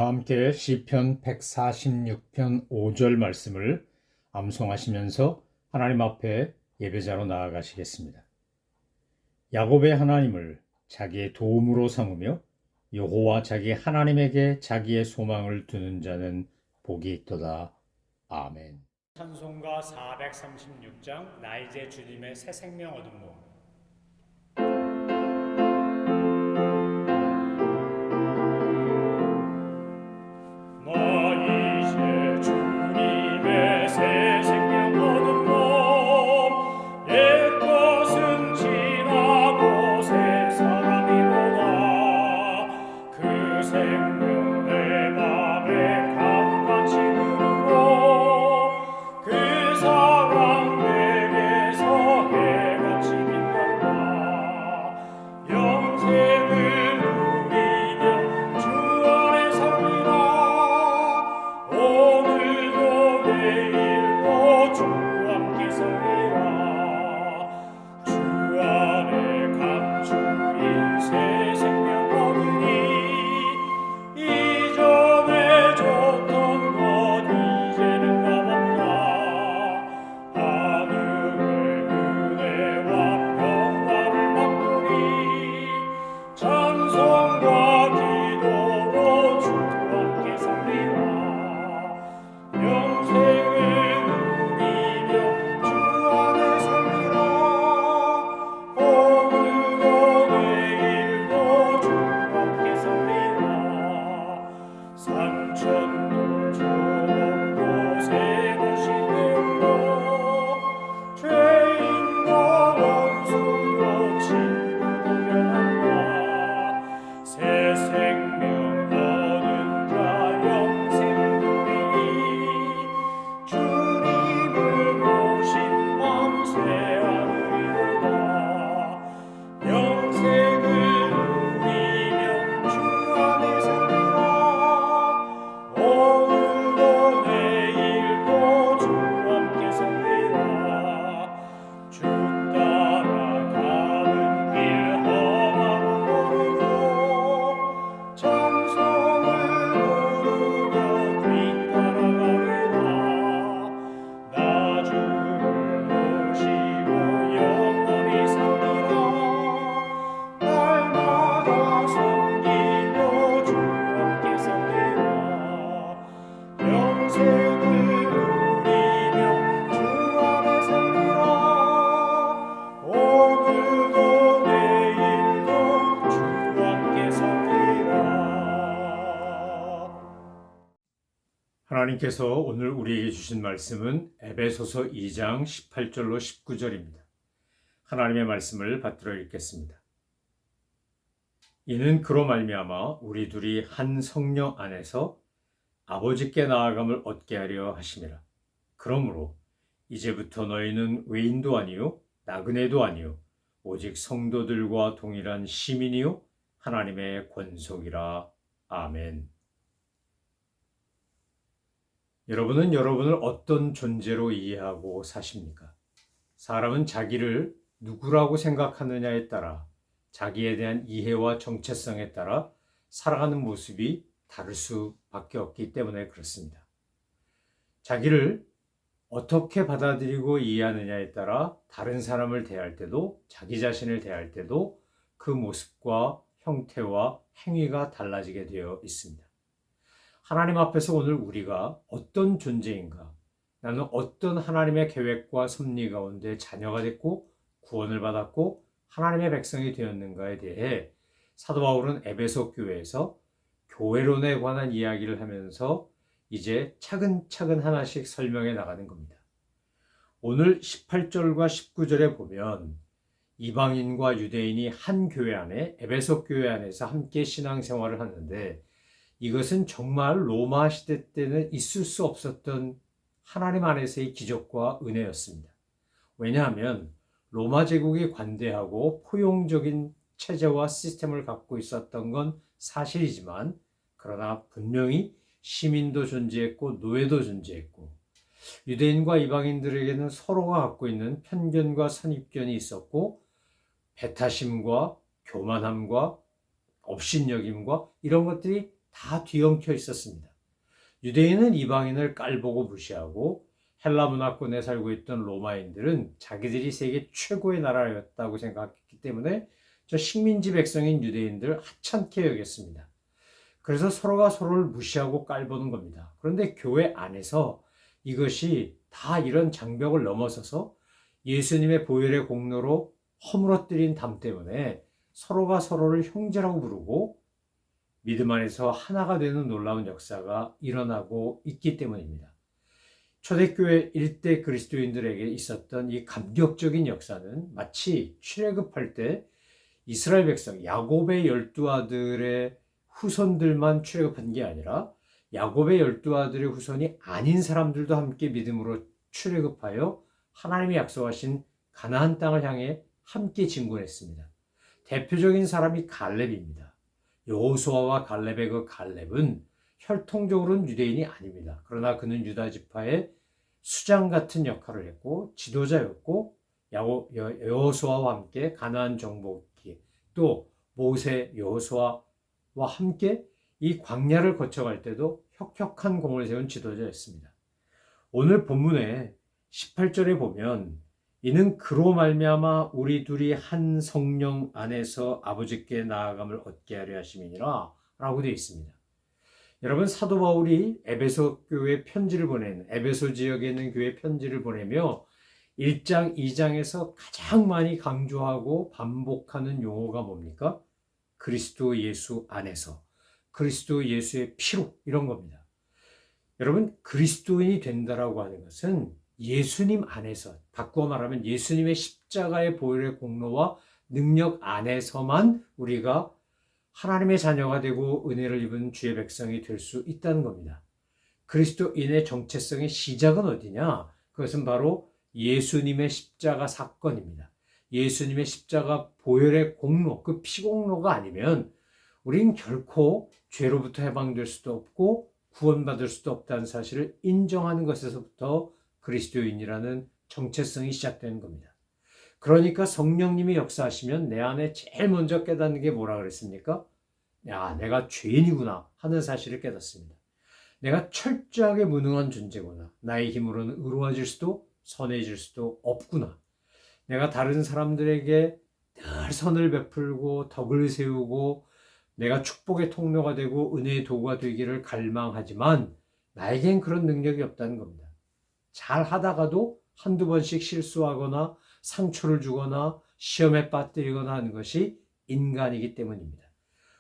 다 함께 시편 146편 5절 말씀을 암송하시면서 하나님 앞에 예배자로 나아가시겠습니다. 야곱의 하나님을 자기의 도움으로 삼으며 여호와 자기 하나님에게 자기의 소망을 두는 자는 복이 있도다. 아멘. 찬송가 436장 나 이제 주님의 새 생명 얻음모. 새 생명 얻은 몸, 옛 것은 지나고 새 사람이로다. 그 생명 내 맘에 강같이 흐르고 그 사랑 내게서 해같이 빛난다. 영생을 누리며 주 안에 살리라. 오늘도 내일도 주 함께 살리라. 주 안에 감추인 새 생명 얻으니 이전에 줬던 것 이제는 값없다. 하늘의 은혜와 평화를 받으니 찬송과 기도로 주 함께 살리라. 영생을 누리며 주 안에 살리라. 오늘도 내일도 주 함께 살리라. 삼천도 저없고 새 것이 되었고 죄인과 원수도 친구로 변한다. 새 생명 얻은 자 영생 누리니 주님을 모신 밤새 하루이로다. 영생을 누리며 주 안에 살리라. 오늘도 내일도 주 함께 살리라. 주 따라가는 길 험하고 어리고 찬송을 부르며 뒤따라가리라. 나 주를 모시고 영원히 살리라. 날마다 섬기며 주 함께 살리라. 영생을 누리며 주 안에 살리라. 오늘도 내일도 주 함께 살리라. 하나님께서 오늘 우리에게 주신 말씀은 에베소서 2장 18절로 19절입니다. 하나님의 말씀을 받들어 읽겠습니다. 이는 그로 말미암아 우리 둘이 한 성령 안에서 아버지께 나아감을 얻게 하려 하심이라. 그러므로 이제부터 너희는 외인도 아니요 나그네도 아니요 오직 성도들과 동일한 시민이요 하나님의 권속이라. 아멘. 여러분은 여러분을 어떤 존재로 이해하고 사십니까? 사람은 자기를 누구라고 생각하느냐에 따라 자기에 대한 이해와 정체성에 따라 살아가는 모습이 다를 수밖에 없기 때문에 그렇습니다. 자기를 어떻게 받아들이고 이해하느냐에 따라 다른 사람을 대할 때도 자기 자신을 대할 때도 그 모습과 형태와 행위가 달라지게 되어 있습니다. 하나님 앞에서 오늘 우리가 어떤 존재인가, 나는 어떤 하나님의 계획과 섭리 가운데 자녀가 됐고 구원을 받았고 하나님의 백성이 되었는가에 대해 사도 바울은 에베소 교회에서 교회론에 관한 이야기를 하면서 이제 차근차근 하나씩 설명해 나가는 겁니다. 오늘 18절과 19절에 보면 이방인과 유대인이 한 교회 안에 에베소 교회 안에서 함께 신앙생활을 하는데 이것은 정말 로마 시대 때는 있을 수 없었던 하나님 안에서의 기적과 은혜였습니다. 왜냐하면 로마 제국이 관대하고 포용적인 체제와 시스템을 갖고 있었던 건 사실이지만 그러나 분명히 시민도 존재했고 노예도 존재했고 유대인과 이방인들에게는 서로가 갖고 있는 편견과 선입견이 있었고 배타심과 교만함과 업신여김과 이런 것들이 다 뒤엉켜 있었습니다. 유대인은 이방인을 깔보고 무시하고 헬라 문화권에 살고 있던 로마인들은 자기들이 세계 최고의 나라였다고 생각했기 때문에 저 식민지 백성인 유대인들을 하찮게 여겼습니다. 그래서 서로가 서로를 무시하고 깔보는 겁니다. 그런데 교회 안에서 이것이 다 이런 장벽을 넘어서서 예수님의 보혈의 공로로 허물어뜨린 담 때문에 서로가 서로를 형제라고 부르고 믿음 안에서 하나가 되는 놀라운 역사가 일어나고 있기 때문입니다. 초대교회 일대 그리스도인들에게 있었던 이 감격적인 역사는 마치 출애굽할 때 이스라엘 백성 야곱의 12아들의 후손들만 출애굽한 게 아니라 야곱의 12아들의 후손이 아닌 사람들도 함께 믿음으로 출애굽하여 하나님이 약속하신 가나안 땅을 향해 함께 진군했습니다. 대표적인 사람이 갈렙입니다. 여호수아와 갈렙의 그 갈렙은 혈통적으로는 유대인이 아닙니다. 그러나 그는 유다 지파의 수장 같은 역할을 했고 지도자였고 여호수아와 함께 가나안 정복기 또 모세 여호수아와 함께 이 광야를 거쳐갈 때도 혁혁한 공을 세운 지도자였습니다. 오늘 본문에 18절에 보면 이는 그로 말미암아 우리 둘이 한 성령 안에서 아버지께 나아감을 얻게 하려 하심이니라 라고 되어 있습니다. 여러분 사도 바울이 에베소 교회 편지를 에베소 지역에 있는 교회 편지를 보내며 1장, 2장에서 가장 많이 강조하고 반복하는 용어가 뭡니까? 그리스도 예수 안에서, 그리스도 예수의 피로 이런 겁니다. 여러분 그리스도인이 된다라고 하는 것은 예수님 안에서, 바꾸어 말하면 예수님의 십자가의 보혈의 공로와 능력 안에서만 우리가 하나님의 자녀가 되고 은혜를 입은 주의 백성이 될 수 있다는 겁니다. 그리스도인의 정체성의 시작은 어디냐? 그것은 바로 예수님의 십자가 사건입니다. 예수님의 십자가 보혈의 공로, 그 피공로가 아니면 우린 결코 죄로부터 해방될 수도 없고 구원받을 수도 없다는 사실을 인정하는 것에서부터 그리스도인이라는 정체성이 시작되는 겁니다. 그러니까 성령님이 역사하시면 내 안에 제일 먼저 깨닫는 게 뭐라 그랬습니까? 야, 내가 죄인이구나 하는 사실을 깨닫습니다. 내가 철저하게 무능한 존재구나. 나의 힘으로는 의로워질 수도 선해질 수도 없구나. 내가 다른 사람들에게 늘 선을 베풀고 덕을 세우고 내가 축복의 통로가 되고 은혜의 도구가 되기를 갈망하지만 나에겐 그런 능력이 없다는 겁니다. 잘 하다가도 한두 번씩 실수하거나 상처를 주거나 시험에 빠뜨리거나 하는 것이 인간이기 때문입니다.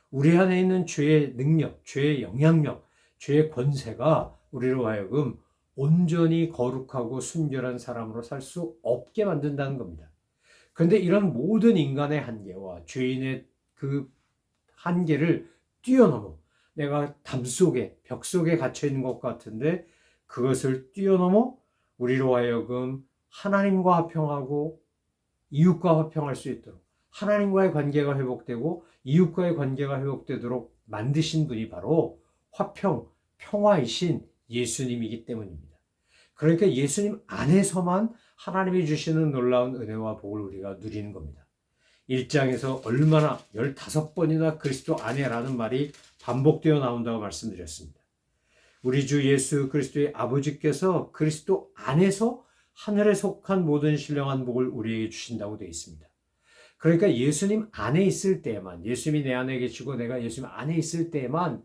우리 안에 있는 죄의 능력, 죄의 영향력, 죄의 권세가 우리로 하여금 온전히 거룩하고 순결한 사람으로 살 수 없게 만든다는 겁니다. 그런데 이런 모든 인간의 한계와 죄인의 그 한계를 뛰어넘어 내가 담 속에, 벽 속에 갇혀 있는 것 같은데 그것을 뛰어넘어 우리로 하여금 하나님과 화평하고 이웃과 화평할 수 있도록 하나님과의 관계가 회복되고 이웃과의 관계가 회복되도록 만드신 분이 바로 화평, 평화이신 예수님이기 때문입니다. 그러니까 예수님 안에서만 하나님이 주시는 놀라운 은혜와 복을 우리가 누리는 겁니다. 1장에서 얼마나 15번이나 그리스도 안에라는 말이 반복되어 나온다고 말씀드렸습니다. 우리 주 예수 그리스도의 아버지께서 그리스도 안에서 하늘에 속한 모든 신령한 복을 우리에게 주신다고 되어 있습니다. 그러니까 예수님 안에 있을 때에만, 예수님이 내 안에 계시고 내가 예수님 안에 있을 때에만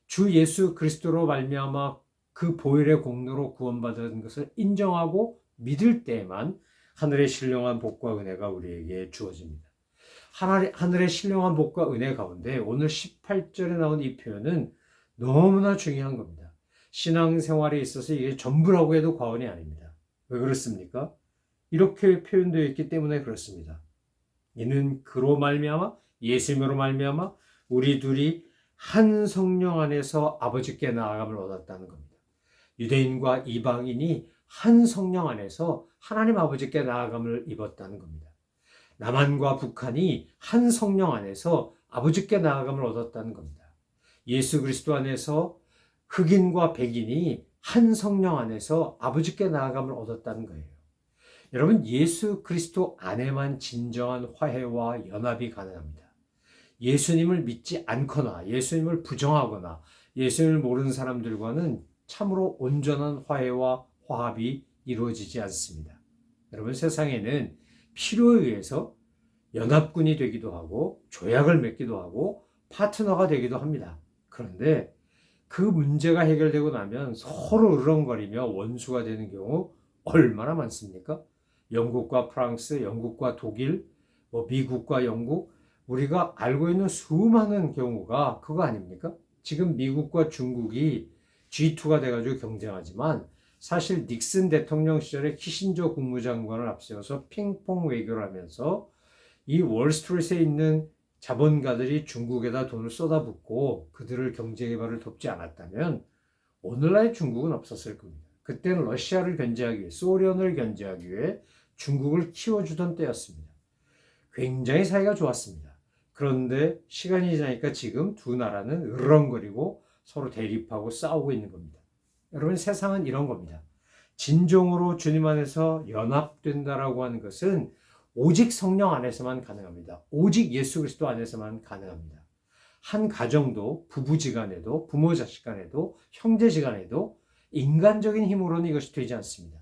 주 예수 그리스도로 말미암아 그 보혈의 공로로 구원받은 것을 인정하고 믿을 때에만 하늘의 신령한 복과 은혜가 우리에게 주어집니다. 하늘의 신령한 복과 은혜 가운데 오늘 18절에 나온 이 표현은 너무나 중요한 겁니다. 신앙생활에 있어서 이게 전부라고 해도 과언이 아닙니다. 왜 그렇습니까? 이렇게 표현되어 있기 때문에 그렇습니다. 이는 그로 말미암아 예수님으로 말미암아 우리 둘이 한 성령 안에서 아버지께 나아감을 얻었다는 겁니다. 유대인과 이방인이 한 성령 안에서 하나님 아버지께 나아감을 입었다는 겁니다. 남한과 북한이 한 성령 안에서 아버지께 나아감을 얻었다는 겁니다. 예수 그리스도 안에서 흑인과 백인이 한 성령 안에서 아버지께 나아감을 얻었다는 거예요. 여러분, 예수 그리스도 안에만 진정한 화해와 연합이 가능합니다. 예수님을 믿지 않거나 예수님을 부정하거나 예수님을 모르는 사람들과는 참으로 온전한 화해와 화합이 이루어지지 않습니다. 여러분, 세상에는 필요에 의해서 연합군이 되기도 하고 조약을 맺기도 하고 파트너가 되기도 합니다. 그런데 그 문제가 해결되고 나면 서로 으렁거리며 원수가 되는 경우 얼마나 많습니까? 영국과 프랑스, 영국과 독일, 미국과 영국, 우리가 알고 있는 수많은 경우가 그거 아닙니까? 지금 미국과 중국이 G2가 돼가지고 경쟁하지만 사실 닉슨 대통령 시절에 키신저 국무장관을 앞세워서 핑퐁 외교를 하면서 이 월스트리트에 있는 자본가들이 중국에다 돈을 쏟아붓고 그들을 경제개발을 돕지 않았다면 오늘날의 중국은 없었을 겁니다. 그때는 러시아를 견제하기 위해, 소련을 견제하기 위해 중국을 키워주던 때였습니다. 굉장히 사이가 좋았습니다. 그런데 시간이 지나니까 지금 두 나라는 으르렁거리고 서로 대립하고 싸우고 있는 겁니다. 여러분, 세상은 이런 겁니다. 진정으로 주님 안에서 연합된다라고 하는 것은 오직 성령 안에서만 가능합니다. 오직 예수 그리스도 안에서만 가능합니다. 한 가정도, 부부지간에도, 부모자식간에도, 형제지간에도 인간적인 힘으로는 이것이 되지 않습니다.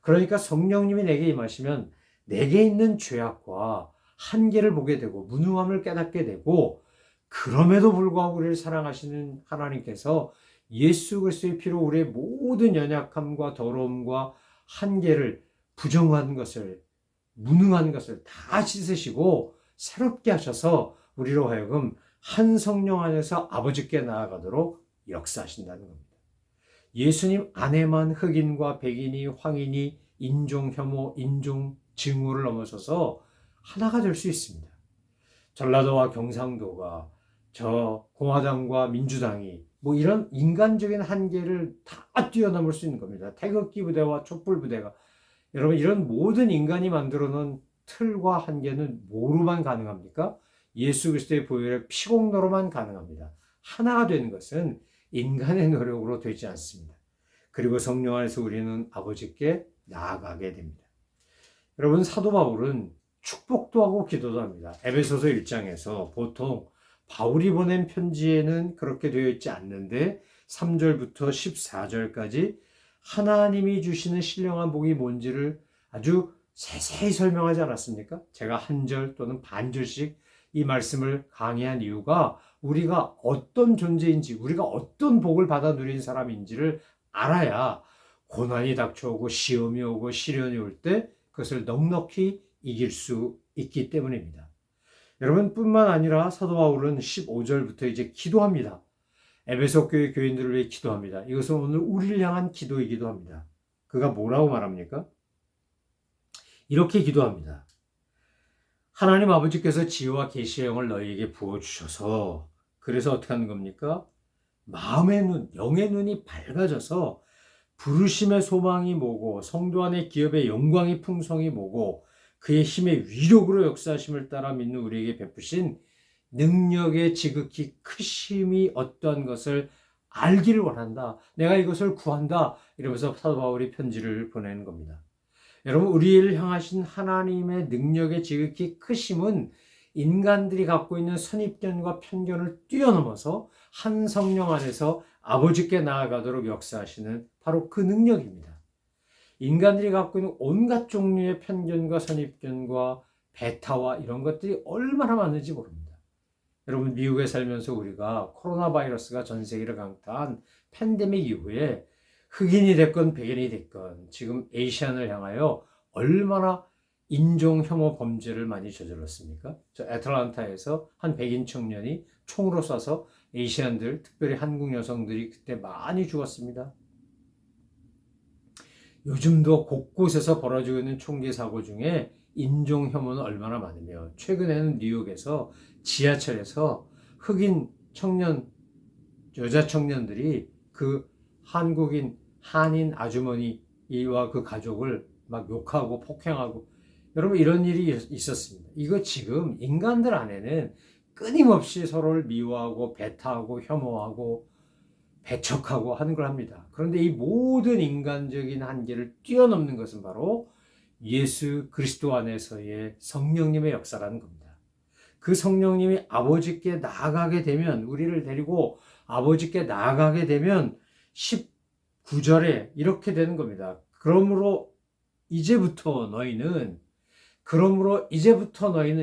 그러니까 성령님이 내게 임하시면 내게 있는 죄악과 한계를 보게 되고 무능함을 깨닫게 되고, 그럼에도 불구하고 우리를 사랑하시는 하나님께서 예수 그리스도의 피로 우리의 모든 연약함과 더러움과 한계를, 부정한 것을, 무능한 것을 다 씻으시고 새롭게 하셔서 우리로 하여금 한 성령 안에서 아버지께 나아가도록 역사하신다는 겁니다. 예수님 안에만 흑인과 백인이, 황인이, 인종 혐오, 인종 증오를 넘어서서 하나가 될 수 있습니다. 전라도와 경상도가, 저 공화당과 민주당이 이런 인간적인 한계를 다 뛰어넘을 수 있는 겁니다. 태극기 부대와 촛불 부대가, 여러분, 이런 모든 인간이 만들어 놓은 틀과 한계는 뭐로만 가능합니까? 예수 그리스도의 보혈의 피공로로만 가능합니다. 하나가 되는 것은 인간의 노력으로 되지 않습니다. 그리고 성령 안에서 우리는 아버지께 나아가게 됩니다. 여러분, 사도 바울은 축복도 하고 기도도 합니다. 에베소서 1장에서 보통 바울이 보낸 편지에는 그렇게 되어 있지 않는데 3절부터 14절까지 하나님이 주시는 신령한 복이 뭔지를 아주 세세히 설명하지 않았습니까? 제가 한 절 또는 반절씩 이 말씀을 강의한 이유가 우리가 어떤 존재인지, 우리가 어떤 복을 받아 누린 사람인지를 알아야 고난이 닥쳐오고 시험이 오고 시련이 올 때 그것을 넉넉히 이길 수 있기 때문입니다. 여러분, 뿐만 아니라 사도 바울은 15절부터 이제 기도합니다. 에베소 교회 교인들을 위해 기도합니다. 이것은 오늘 우리를 향한 기도이기도 합니다. 그가 뭐라고 말합니까? 이렇게 기도합니다. 하나님 아버지께서 지혜와 계시의 영을 너희에게 부어주셔서, 그래서 어떻게 하는 겁니까? 마음의 눈, 영의 눈이 밝아져서 부르심의 소망이 뭐고 성도 안의 기업의 영광의 풍성이 뭐고 그의 힘의 위력으로 역사하심을 따라 믿는 우리에게 베푸신 능력의 지극히 크심이 어떠한 것을 알기를 원한다. 내가 이것을 구한다. 이러면서 사도 바울이 편지를 보내는 겁니다. 여러분, 우리를 향하신 하나님의 능력의 지극히 크심은 인간들이 갖고 있는 선입견과 편견을 뛰어넘어서 한 성령 안에서 아버지께 나아가도록 역사하시는 바로 그 능력입니다. 인간들이 갖고 있는 온갖 종류의 편견과 선입견과 배타와 이런 것들이 얼마나 많은지 모릅니다. 여러분, 미국에 살면서 우리가 코로나 바이러스가 전 세계를 강타한 팬데믹 이후에 흑인이 됐건 백인이 됐건 지금 아시안을 향하여 얼마나 인종 혐오 범죄를 많이 저질렀습니까? 저 애틀란타에서 한 백인 청년이 총으로 쏴서 아시안들, 특별히 한국 여성들이 그때 많이 죽었습니다. 요즘도 곳곳에서 벌어지고 있는 총기 사고 중에 인종 혐오는 얼마나 많으며, 최근에는 뉴욕에서 지하철에서 흑인 청년, 여자 청년들이 그 한국인, 한인 아주머니와 그 가족을 막 욕하고 폭행하고, 여러분, 이런 일이 있었습니다. 이거 지금 인간들 안에는 끊임없이 서로를 미워하고 배타하고 혐오하고 배척하고 하는 걸 합니다. 그런데 이 모든 인간적인 한계를 뛰어넘는 것은 바로 예수 그리스도 안에서의 성령님의 역사라는 겁니다. 그 성령님이 아버지께 나아가게 되면, 우리를 데리고 아버지께 나아가게 되면 19절에 이렇게 되는 겁니다. 그러므로 이제부터 너희는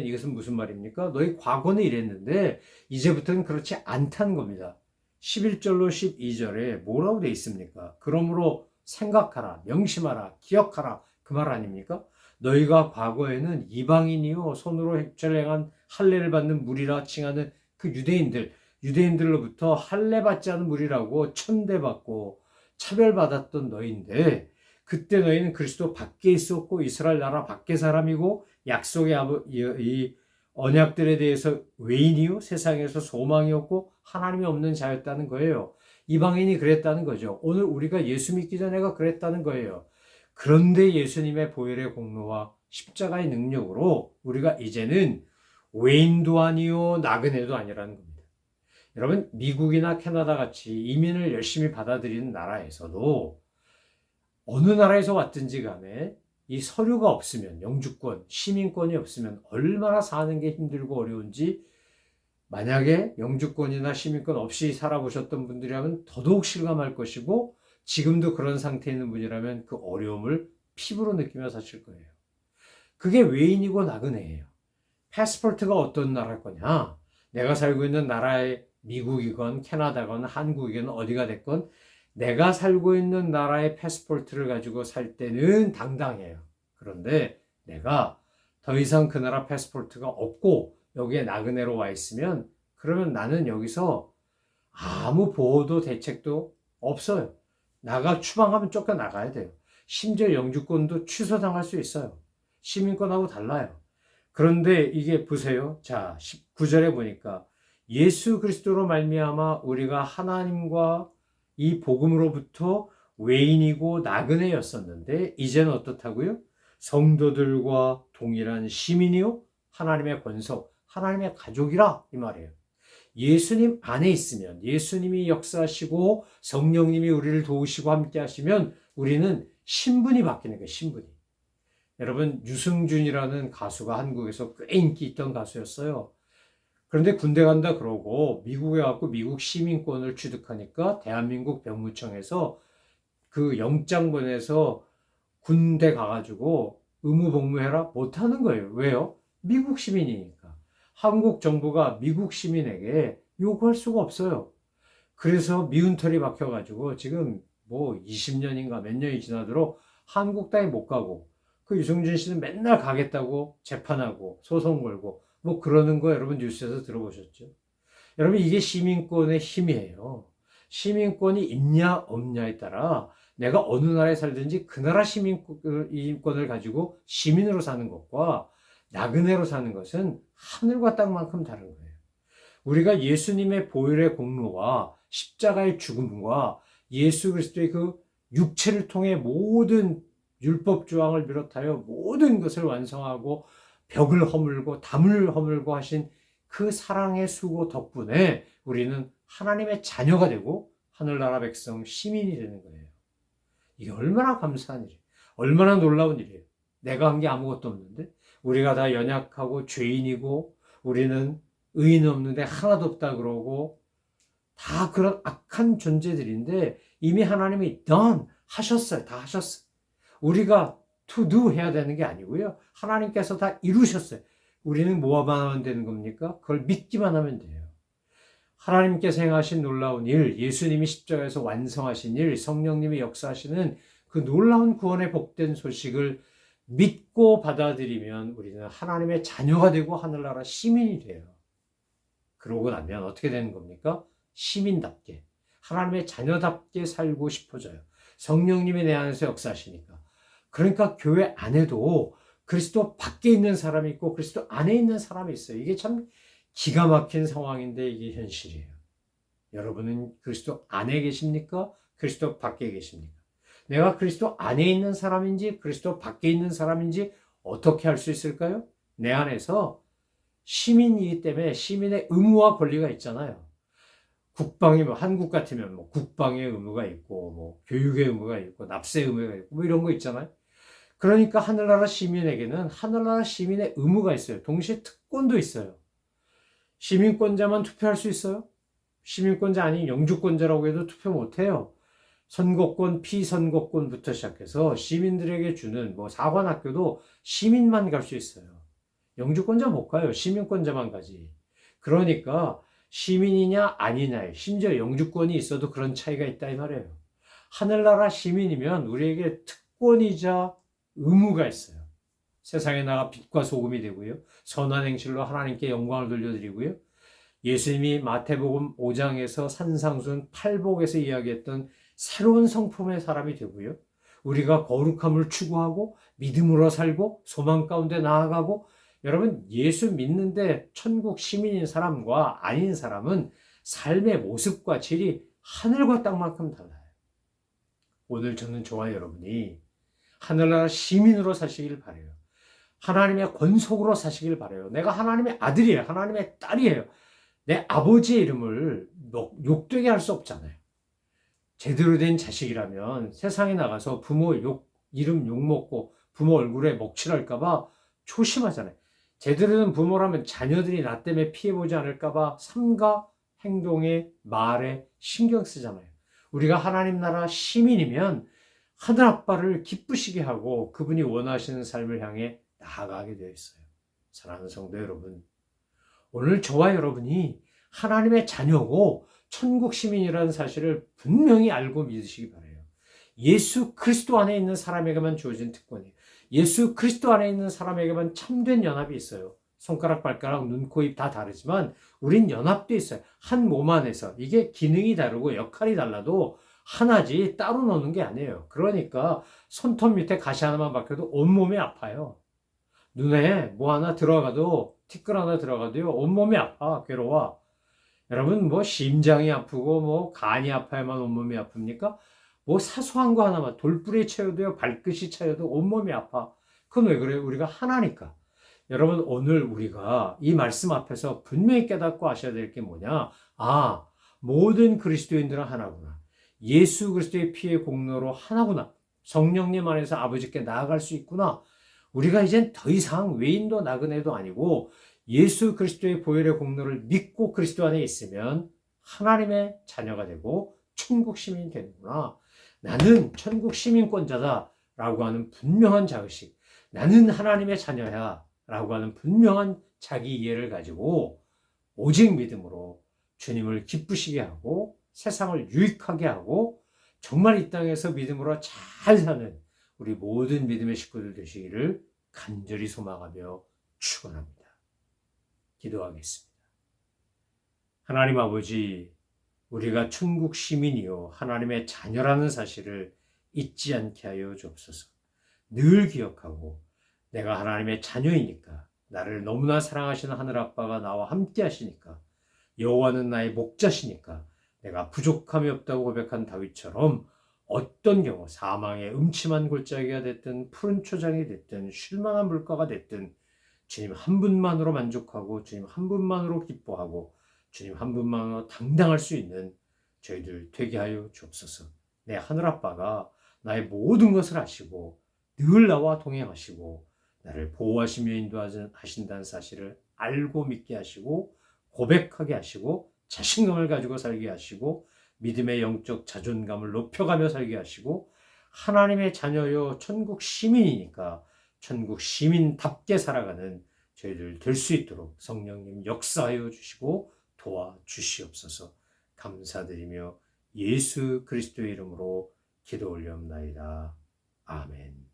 이것은 무슨 말입니까? 너희 과거는 이랬는데 이제부터는 그렇지 않다는 겁니다. 11절로 12절에 뭐라고 되어 있습니까? 그러므로 생각하라, 명심하라, 기억하라, 그 말 아닙니까? 너희가 과거에는 이방인이요 손으로 획죄를 행한 할례를 받는 무리라 칭하는 그 유대인들로부터 할례 받지 않은 무리라고 천대받고 차별받았던 너희인데, 그때 너희는 그리스도 밖에 있었고 이스라엘 나라 밖의 사람이고 약속의 이 언약들에 대해서 외인이요 세상에서 소망이었고 하나님이 없는 자였다는 거예요. 이방인이 그랬다는 거죠. 오늘 우리가 예수 믿기 전에가 그랬다는 거예요. 그런데 예수님의 보혈의 공로와 십자가의 능력으로 우리가 이제는 외인도 아니요 나그네도 아니라는 겁니다. 여러분, 미국이나 캐나다 같이 이민을 열심히 받아들이는 나라에서도 어느 나라에서 왔든지 간에 이 서류가 없으면, 영주권, 시민권이 없으면 얼마나 사는 게 힘들고 어려운지, 만약에 영주권이나 시민권 없이 살아보셨던 분들이라면 더더욱 실감할 것이고, 지금도 그런 상태에 있는 분이라면 그 어려움을 피부로 느끼며 사실 거예요. 그게 외인이고 나그네예요. 패스포트가 어떤 나라 거냐? 내가 살고 있는 나라의 미국이건 캐나다건 한국이건 어디가 됐건 내가 살고 있는 나라의 패스포트를 가지고 살 때는 당당해요. 그런데 내가 더 이상 그 나라 패스포트가 없고 여기에 나그네로 와 있으면, 그러면 나는 여기서 아무 보호도 대책도 없어요. 나가 추방하면 쫓겨나가야 돼요. 심지어 영주권도 취소당할 수 있어요. 시민권하고 달라요. 그런데 이게 보세요. 자, 19절에 보니까 예수 그리스도로 말미암아 우리가 하나님과 이 복음으로부터 외인이고 나그네였었는데 이제는 어떻다고요? 성도들과 동일한 시민이요 하나님의 권속, 하나님의 가족이라, 이 말이에요. 예수님 안에 있으면, 예수님이 역사하시고 성령님이 우리를 도우시고 함께 하시면 우리는 신분이 바뀌는 거예요. 신분이. 여러분, 유승준이라는 가수가 한국에서 꽤 인기 있던 가수였어요. 그런데 군대 간다 그러고 미국에 가고 미국 시민권을 취득하니까 대한민국 병무청에서 그 영장 보내서 군대 가가지고 의무복무해라 못하는 거예요. 왜요? 미국 시민이니까. 한국 정부가 미국 시민에게 요구할 수가 없어요. 그래서 미운 털이 박혀가지고 지금 뭐 20년인가 몇 년이 지나도록 한국 땅에 못 가고, 그 유승준 씨는 맨날 가겠다고 재판하고 소송 걸고 뭐 그러는 거 여러분 뉴스에서 들어보셨죠? 여러분, 이게 시민권의 힘이에요. 시민권이 있냐 없냐에 따라 내가 어느 나라에 살든지 그 나라 시민권을 가지고 시민으로 사는 것과 나그네로 사는 것은 하늘과 땅만큼 다른 거예요. 우리가 예수님의 보혈의 공로와 십자가의 죽음과 예수 그리스도의 그 육체를 통해 모든 율법 조항을 비롯하여 모든 것을 완성하고 벽을 허물고 담을 허물고 하신 그 사랑의 수고 덕분에 우리는 하나님의 자녀가 되고 하늘나라 백성 시민이 되는 거예요. 이게 얼마나 감사한 일이에요. 얼마나 놀라운 일이에요. 내가 한 게 아무것도 없는데, 우리가 다 연약하고 죄인이고 우리는 의인 없는데 하나도 없다 그러고 다 그런 악한 존재들인데 이미 하나님이 done 하셨어요. 다 하셨어요. 우리가 to do 해야 되는 게 아니고요. 하나님께서 다 이루셨어요. 우리는 뭐만 하면 되는 겁니까? 그걸 믿기만 하면 돼요. 하나님께서 행하신 놀라운 일, 예수님이 십자가에서 완성하신 일, 성령님이 역사하시는 그 놀라운 구원의 복된 소식을 믿고 받아들이면 우리는 하나님의 자녀가 되고 하늘나라 시민이 돼요. 그러고 나면 어떻게 되는 겁니까? 시민답게, 하나님의 자녀답게 살고 싶어져요. 성령님이 내 안에서 역사하시니까. 그러니까 교회 안에도 그리스도 밖에 있는 사람이 있고 그리스도 안에 있는 사람이 있어요. 이게 참 기가 막힌 상황인데 이게 현실이에요. 여러분은 그리스도 안에 계십니까? 그리스도 밖에 계십니까? 내가 그리스도 안에 있는 사람인지 그리스도 밖에 있는 사람인지 어떻게 할 수 있을까요? 내 안에서 시민이기 때문에 시민의 의무와 권리가 있잖아요. 국방이 뭐 한국 같으면 뭐 국방의 의무가 있고 뭐 교육의 의무가 있고 납세 의무가 있고 뭐 이런 거 있잖아요. 그러니까 하늘나라 시민에게는 하늘나라 시민의 의무가 있어요. 동시에 특권도 있어요. 시민권자만 투표할 수 있어요? 시민권자 아닌 영주권자라고 해도 투표 못해요. 선거권, 피선거권부터 시작해서 시민들에게 주는 사관학교도 시민만 갈 수 있어요. 영주권자 못 가요. 시민권자만 가지. 그러니까 시민이냐 아니냐에 심지어 영주권이 있어도 그런 차이가 있다 이 말이에요. 하늘나라 시민이면 우리에게 특권이자 의무가 있어요. 세상에 나가 빛과 소금이 되고요. 선한 행실로 하나님께 영광을 돌려드리고요. 예수님이 마태복음 5장에서 산상순 팔복에서 이야기했던 새로운 성품의 사람이 되고요. 우리가 거룩함을 추구하고 믿음으로 살고 소망 가운데 나아가고 여러분 예수 믿는데 천국 시민인 사람과 아닌 사람은 삶의 모습과 질이 하늘과 땅만큼 달라요. 오늘 저는 저와 여러분이 하늘나라 시민으로 사시길 바라요. 하나님의 권속으로 사시길 바라요. 내가 하나님의 아들이에요. 하나님의 딸이에요. 내 아버지의 이름을 욕되게 할 수 없잖아요. 제대로 된 자식이라면 세상에 나가서 부모 이름 욕먹고 부모 얼굴에 먹칠할까봐 조심하잖아요. 제대로 된 부모라면 자녀들이 나 때문에 피해보지 않을까봐 삼가 행동에 말에 신경 쓰잖아요. 우리가 하나님 나라 시민이면 하늘아빠를 기쁘시게 하고 그분이 원하시는 삶을 향해 나아가게 되어 있어요. 사랑하는 성도 여러분, 오늘 저와 여러분이 하나님의 자녀고 천국 시민이라는 사실을 분명히 알고 믿으시기 바라요. 예수 그리스도 안에 있는 사람에게만 주어진 특권이에요. 예수 그리스도 안에 있는 사람에게만 참된 연합이 있어요. 손가락, 발가락, 눈, 코, 입 다 다르지만 우린 연합돼 있어요. 한 몸 안에서. 이게 기능이 다르고 역할이 달라도 하나지 따로 노는 게 아니에요. 그러니까 손톱 밑에 가시 하나만 박혀도 온몸이 아파요. 눈에 뭐 하나 들어가도 티끌 하나 들어가도요 온몸이 아파. 괴로워. 여러분 심장이 아프고 간이 아파야만 온몸이 아픕니까? 사소한 거 하나만 돌부리에 차여도요 발끝이 차여도 온몸이 아파. 그건 왜 그래요? 우리가 하나니까. 여러분 오늘 우리가 이 말씀 앞에서 분명히 깨닫고 아셔야 될 게 뭐냐? 모든 그리스도인들은 하나구나. 예수 그리스도의 피의 공로로 하나구나. 성령님 안에서 아버지께 나아갈 수 있구나. 우리가 이젠 더 이상 외인도 나그네도 아니고 예수 그리스도의 보혈의 공로를 믿고 그리스도 안에 있으면 하나님의 자녀가 되고 천국 시민이 되는구나. 나는 천국 시민권자다라고 하는 분명한 자의식, 나는 하나님의 자녀야 라고 하는 분명한 자기 이해를 가지고 오직 믿음으로 주님을 기쁘시게 하고 세상을 유익하게 하고 정말 이 땅에서 믿음으로 잘 사는 우리 모든 믿음의 식구들 되시기를 간절히 소망하며 축원합니다. 기도하겠습니다. 하나님 아버지, 우리가 천국 시민이요 하나님의 자녀라는 사실을 잊지 않게 하여 주옵소서. 늘 기억하고 내가 하나님의 자녀이니까 나를 너무나 사랑하시는 하늘아빠가 나와 함께 하시니까 여호와는 나의 목자시니까 내가 부족함이 없다고 고백한 다윗처럼 어떤 경우 사망의 음침한 골짜기가 됐든 푸른 초장이 됐든 쉴만한 물가가 됐든 주님 한 분만으로 만족하고 주님 한 분만으로 기뻐하고 주님 한 분만으로 당당할 수 있는 저희들 되게 하여 주옵소서. 내 하늘아빠가 나의 모든 것을 아시고 늘 나와 동행하시고 나를 보호하시며 인도하신다는 사실을 알고 믿게 하시고 고백하게 하시고 자신감을 가지고 살게 하시고 믿음의 영적 자존감을 높여가며 살게 하시고 하나님의 자녀요 천국 시민이니까 천국 시민답게 살아가는 저희들 될 수 있도록 성령님 역사하여 주시고 도와주시옵소서. 감사드리며 예수 그리스도의 이름으로 기도 올려옵나이다. 아멘.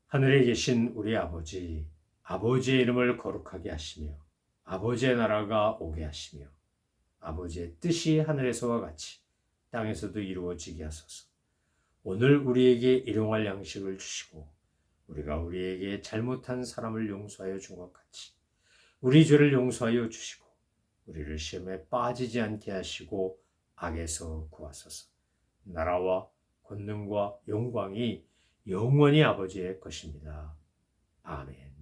하늘에 계신 우리 아버지, 아버지의 이름을 거룩하게 하시며 아버지의 나라가 오게 하시며 아버지의 뜻이 하늘에서와 같이 땅에서도 이루어지게 하소서. 오늘 우리에게 일용할 양식을 주시고 우리가 우리에게 잘못한 사람을 용서하여 준 것 같이 우리 죄를 용서하여 주시고 우리를 시험에 빠지지 않게 하시고 악에서 구하소서. 나라와 권능과 영광이 영원히 아버지의 것입니다. 아멘.